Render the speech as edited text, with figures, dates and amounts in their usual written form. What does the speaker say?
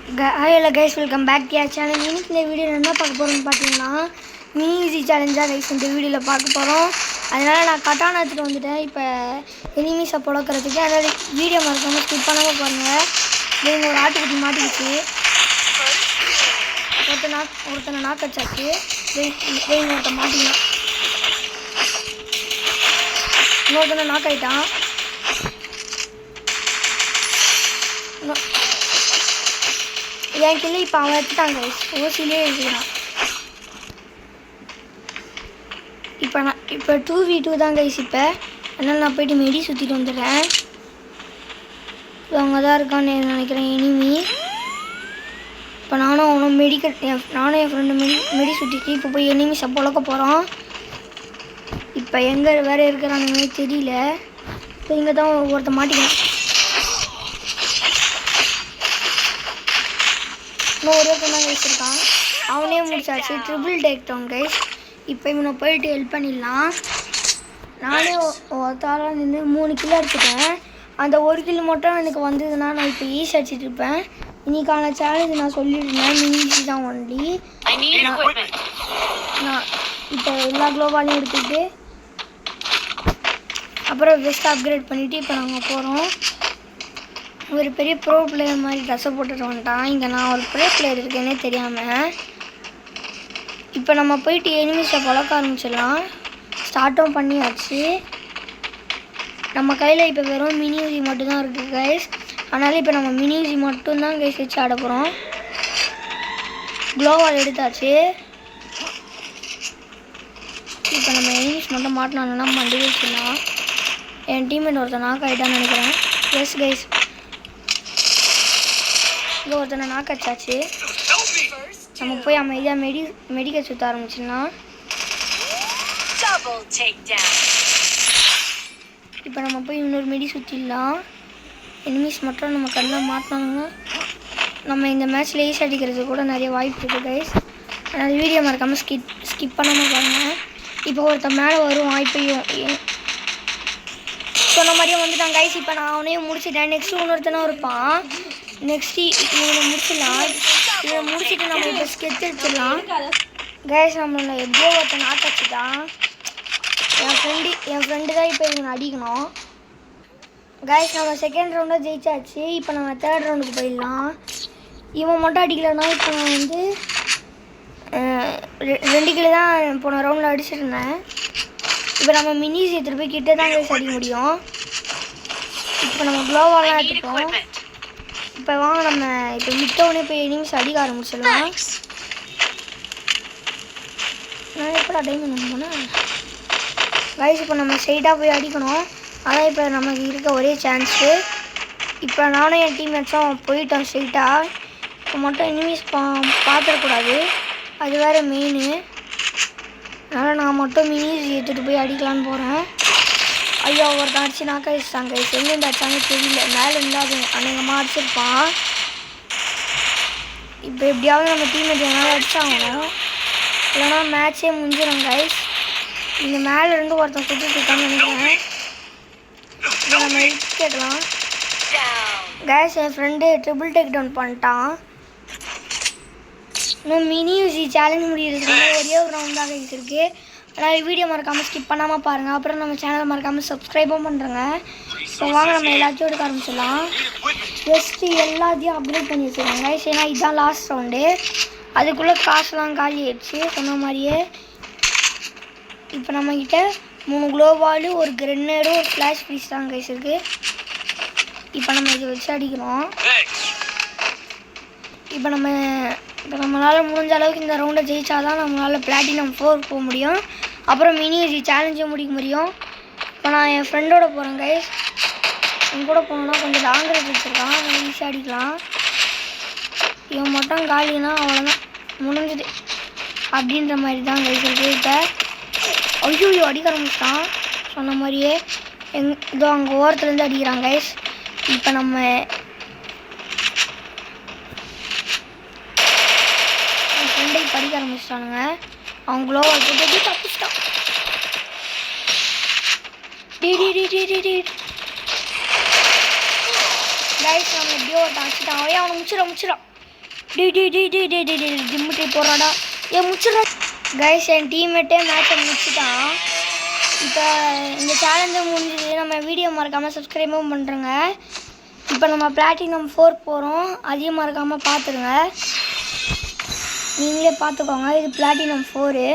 Hello guys, welcome back to channel. இன்னைக்கு இந்த வீடியோவில் என்ன பார்க்க போகிறோம்னு பார்த்தீங்கன்னா மினி ஈஸி சேலஞ்சாக கைஸ் இந்த வீடியோவில் பார்க்க போகிறோம். அதனால் நான் கட்டான எடுத்துகிட்டு வந்துட்டேன் இப்போ எனிமீஸை புழக்கிறதுக்கு. அதனால் வீடியோ மறக்காமல் ஸ்கிப் பண்ணாமல் பாருங்கள். இவங்க ஒரு ஆட்டுக்குட்டி மாட்டிக்கிச்சு, ஒருத்தனை நாக்கச்சாச்சு, ஒருத்தன் மாட்டிக்கலாம், இன்னொருத்தனை நாக்காயிட்டான். என் கிளி இப்போ அவன் எடுத்துட்டாங்க, ஓசிலே எழுதுகிறான். இப்போ 2v2 தான் கைஸ். இப்போ அதனால் நான் போய்ட்டு மெடி சுற்றிட்டு வந்துடுறேன். அங்கே தான் இருக்கான்னு நினைக்கிறேன் எனிமி. இப்போ நானும் அவனும் நானும் என் ஃப்ரெண்டு மெடி சுற்றிட்டு இப்போ போய் எனிமிஸை புழக்க போகிறோம். இப்போ எங்கே வேறு இருக்கிறானுமே தெரியல. இப்போ இங்கே தான் ஒருத்தன் மாட்டிக்கலாம். இன்னும் ஒரே தான் வச்சுருக்கான், அவனே முடிச்சாச்சு. Triple take down guys. இப்போ இவனை போயிட்டு ஹெல்ப் பண்ணிடலாம். நானே ஒருத்தாளாக நின்று 3 கிலோ எடுத்துட்டேன். அந்த 1 கிலோ மட்டும் எனக்கு வந்ததுன்னா நான் இப்போ ஈஸி அடிச்சுட்டு இருப்பேன். இன்னைக்கான சேலஞ்சு நான் சொல்லியிருந்தேன், மினி ஈஸி தான் ஒன்லி. நான் இப்போ எல்லா குளோபாலையும் எடுத்துக்கிட்டு அப்புறம் பெஸ்ட் அப்கிரேட் பண்ணிவிட்டு இப்போ நாங்கள் போகிறோம். ஒரு பெரிய ப்ரோ பிளேயர் மாதிரி ட்ரெஸ்ஸை போட்டுட்டு வந்துட்டான். இங்கே நான் ஒரு ப்ரோ பிளேயர் இருக்கேனே தெரியாமல். இப்போ நம்ம போயிட்டு எனிமிஸை பழக்க ஆரம்பிச்சிடலாம். ஸ்டார்ட்டும் பண்ணியாச்சு. நம்ம கையில் இப்போ வெறும் மினி யூசி மட்டும்தான் இருக்குது கைஸ். அதனால் இப்போ நம்ம மினி யூசி மட்டும்தான் கைஸ் வச்சு ஆட போகிறோம். க்ளோவால் எடுத்தாச்சு. இப்போ நம்ம எனிமிஸ் மட்டும் மாட்டினாங்கன்னா மண்டி வச்சுக்கலாம். என் டீம்மேட் ஒருத்தன் நாக் ஆகிட்டான்னு நினைக்கிறேன். எஸ் கைஸ், இங்கே ஒருத்தனை நாக்கச்சாச்சு. நம்ம போய் அமைதியாக மெடிக்க சுற்ற ஆரம்பிச்சுன்னா இப்போ நம்ம போய் இன்னொரு மெடி சுற்றிடலாம். எனிமீஸ் மட்டும் நம்ம கண்ணில் மாட்டினாங்கன்னா நம்ம இந்த மேட்ச்சில் ஈஸி அடிக்கிறது கூட நிறைய வாய்ப்பு இருக்குது கைஸ். அதனால் வீடியோ மறக்காமல் ஸ்கிப் பண்ணாமல் பாருங்கள். இப்போ ஒருத்தன் மேலே வரும் வாய்ப்பையும் சொன்ன மாதிரியே வந்துட்டான் கைஸ். இப்போ நான் அவனையும் முடிச்சிட்டேன். நெக்ஸ்ட்டு இன்னொருத்தனும் இருப்பான். நெக்ஸ்ட்டு இவனை முடிச்சிடலாம். இவனை முடிச்சுட்டு நம்ம இப்போ ஸ்கெட்ச் எடுத்துடலாம் கைஸ். நம்மளை எப்படியோ ஒருத்தன் நாக்காச்சு தான். என் ஃப்ரெண்டு தான் இப்போ இவனை அடிக்கணும் கைஸ். நம்ம செகண்ட் ரவுண்டாக ஜெயிச்சாச்சு. இப்போ நம்ம தேர்ட் ரவுண்டுக்கு போயிடலாம். இவன் மட்டும் அடிக்கலைன்னா இப்போ நான் வந்து 2 கிலோ தான் போன ரவுண்டில் அடிச்சிருந்தேன். இப்போ நம்ம மினிஸ் எடுத்துகிட்டு போய் கிட்டே தான் கைஸ் அடிக்க முடியும். இப்போ நம்ம க்ளோவாலாம் எடுத்துப்போம். இப்போ வாங்க நம்ம இப்போ விட்டவுடனே போய் எனிமிஸ் அடிக்க ஆரம்பிச்சிடலாம். நான் எப்படா டைம் போனேன் கைஸ். இப்போ நம்ம ஸ்ட்ரைட்டாக போய் அடிக்கணும். அதான் இப்போ நமக்கு இருக்க ஒரே சான்ஸு. இப்போ நானும் என் டீம்மேட்ஸும் போயிட்டோம் ஸ்ட்ரைட்டாக. இப்போ மட்டும் எனிமிஸ் பார்த்துடக்கூடாது, அது வேறு மெயின். அதனால் நான் மட்டும் மினிஸ் எடுத்துகிட்டு போய் அடிக்கலான்னு போகிறேன். ஐயா ஒருத்தன் அடிச்சு நாக்க வச்சுட்டாங்க கைஸ். எங்கேருந்து அடிச்சாங்க தெரியல, மேலே இருந்தால் அது அநேகமாக அடிச்சிருப்பான். இப்போ எப்படியாவது நம்ம டீம்மேட் என்னால் அடிச்சாகணும், இல்லைனா மேட்ச்சே முடிஞ்சிடும் கைஸ். இந்த மேலே இருந்து ஒருத்தன் சுற்றிட்டு இருக்கான்னு நினைக்கிறேன். இப்போ நம்ம ஹெல்ப் கேட்கலாம் கைஸ். என் ஃப்ரெண்டு ட்ரிபிள் டேக் டவுன் பண்ணிட்டான். இன்னும் மினி யூசி சேலஞ்ச் முடிகிறதுக்கு ஒரே ஒரு ரவுண்ட் தான் கைஸ் இருக்குது. அதனால் வீடியோ மறக்காமல் ஸ்கிப் பண்ணாமல் பாருங்கள். அப்புறம் நம்ம சேனலை மறக்காமல் சப்ஸ்கிரைபும் பண்ணுறேங்க. இப்போ வாங்க நம்ம எல்லாத்தையும் எடுக்க ஆரம்பிச்சிடலாம். ஜஸ்ட்டு எல்லாத்தையும் அப்கிரேட் பண்ணி வச்சுருக்காங்க கைஸ். ஏன்னா இதுதான் லாஸ்ட் ரவுண்டு. அதுக்குள்ளே காசுலாம் காலி ஆயிடுச்சு சொன்ன மாதிரியே. இப்போ நம்மக்கிட்ட 3 க்ளோவாலு, ஒரு கிரெனேடு, ஒரு ஃப்ளாஷ் பீஸ் தான் கைஸ் இருக்குது. இப்போ நம்ம இதை வச்சு அடிக்கிறோம். இப்போ நம்மளால் முடிஞ்ச அளவுக்கு இந்த ரவுண்டை ஜெயிச்சாதான் நம்மளால் பிளாட்டினம் 4 போக முடியும். அப்புறம் மினி ஈஸி சேலஞ்சும் முடிக்க முடியும். இப்போ நான் என் ஃப்ரெண்டோட போகிறேன் கைஸ். என் கூட போனோன்னா கொஞ்சம் லாங் ரேஞ்ச் வச்சுருக்கான், ஈஸியாக அடிக்கலாம். இவன் மட்டும் காலினா அவ்வளோதான், முடிஞ்சுது அப்படின்ற மாதிரி தான் கைஸ் இருக்குது. இப்போ ஐயோ அடிக்க ஆரம்பிச்சிட்டான் சொன்ன மாதிரியே. இதோ அங்கே ஓரத்துலேருந்து அடிக்கிறாங்க கைஸ். இப்போ நம்ம ஃப்ரெண்டை படிக்க ஆரம்பிச்சிட்டானுங்க. அவங்க க்ளோவால் போட்டு தப்பிச்சிட்டான். கைஸ் நம்ம எப்படியோ ஒருத்தன் வச்சுட்டான். அவன் அவனை முடிச்சிடான். ஜிம்முட்டி போடுறாடா முடிச்சிடா கைஸ். என் டீம்மேட்டே மேட்சை முடிச்சுட்டான். இப்போ இந்த சேலஞ்சு முடிஞ்சது. நம்ம வீடியோ மறக்காமல் சப்ஸ்கிரைபும் பண்ணுறோங்க. இப்போ நம்ம பிளாட்டினம் 4 போகிறோம். அதையும் மறக்காமல் பார்த்துருங்க. நீங்களே பார்த்துக்கோங்க. இது பிளாட்டினம் 4.